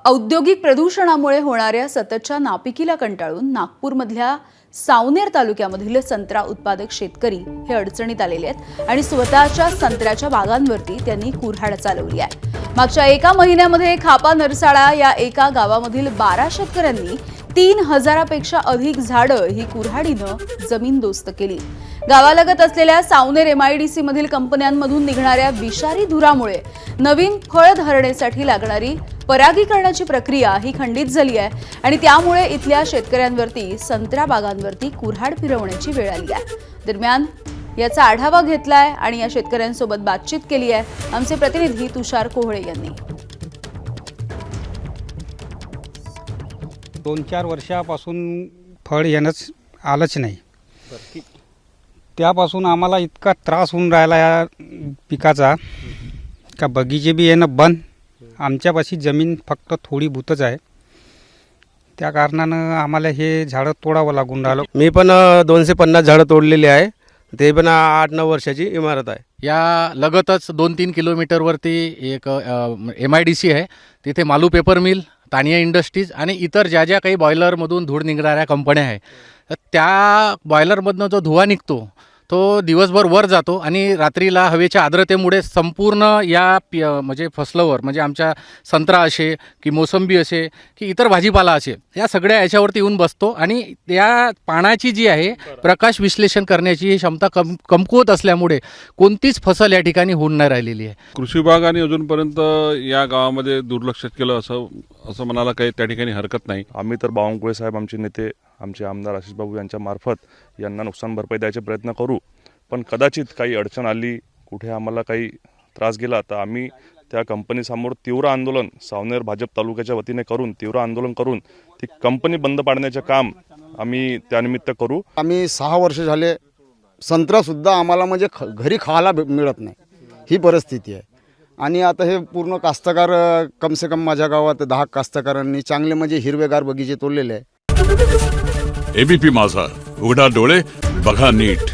औद्योगिक प्रदूषणामुळे होणाऱ्या सततच्या नापिकीला कंटाळून नागपूरमधल्या सावनेर तालुक्यामधील संत्रा उत्पादक शेतकरी हे अडचणीत आलेले आहेत आणि स्वतःच्या संत्र्याच्या बागांवरती त्यांनी कुऱ्हाड चालवली आहे। मागच्या एका महिन्यामध्ये खापा नरसाळा या एका गावामधील 12 शेतकऱ्यांनी 3000 पेक्षा अधिक झाडं ही कुऱ्हाडीनं जमीनदोस्त केली। गावालगत असलेल्या सावनेर MIDC मधील कंपन्यांमधून निघणाऱ्या विषारी धुरामुळे नवीन फळ धारणेसाठी लागणारी परागीकरणाची प्रक्रिया ही खंडित झाली आहे आणि त्यामुळे इथल्या शेतकऱ्यांवरती संत्रा बागांवरती कुऱ्हाड फिरवण्याची वेळ आली आहे। दरम्यान याचा आढावा घेतलाय आणि या शेतकऱ्यांसोबत बातचीत केली आहे आमचे प्रतिनिधी तुषार कोहळे यांनी। 2-4 वर्षापासून फळ येणंच आलंच नाही। त्यापासून आम्हाला इतका त्रास होऊन राहिला या पिकाचा का बगीचे बी येणं बंद। आमच्यापाशी जमीन फक्त थोडी बुतच आहे, त्या कारणानं आम्हाला हे झाडं तोडावं लागून राहिलं। मी पण 250 झाडं तोडलेली आहे, ते पण 8-9 वर्षाची इमारत आहे। या लगतच 2-3 किलोमीटरवरती एक MIDC आहे, तिथे Malu paper mill, Tania industries आणि इतर ज्या ज्या काही बॉयलरमधून धूळ निघणाऱ्या कंपन्या आहे, तर त्या बॉयलरमधनं जो धुवा निघतो तो दिवसभर वर जातो आणि रात्रीला हवेच्या आर्द्रतेमुळे संपूर्ण या म्हणजे फसलावर म्हणजे आमच्या संत्रा असे की मोसंबी असे की इतर भाजीपाला असे या सगळ्या याच्यावरती येऊन बसतो आणि त्या पाण्याची जी आहे प्रकाश विश्लेषण करण्याची ही क्षमता कमकुवत असल्यामुळे कोणतीच फसल या ठिकाणी होऊन नाही राहिलेली आहे। कृषी विभागाने अजूनपर्यंत या गावामध्ये दुर्लक्ष केलं असं म्हणायला काही त्या ठिकाणी हरकत नाही। आम्ही तर बावनकुळे साहेब आमचे नेते आमचे आमदार आशिष बाबू यांच्या मार्फत यांना नुकसान भरपाई द्यायचे प्रयत्न करू, पण कदाचित काही अडचण आली, कुठे आम्हाला काही त्रास गेला तर आम्ही त्या कंपनीसमोर तीव्र आंदोलन सावनेर भाजप तालुक्याच्या वतीने करून तीव्र आंदोलन करून ती कंपनी बंद पाडण्याचे काम आम्ही त्यानिमित्त करू। आम्ही 6 वर्ष झाले संत्रासुद्धा आम्हाला म्हणजे घरी खायला मिळत नाही, ही परिस्थिती आहे। आणि आता हे पूर्ण कास्तकार कमसे कम माझ्या गावात 10 कास्तकारांनी चांगले म्हणजे हिरवेगार बगीचे तोडलेले आहे। ABP माझा, उघडा डोळे बघा नीट।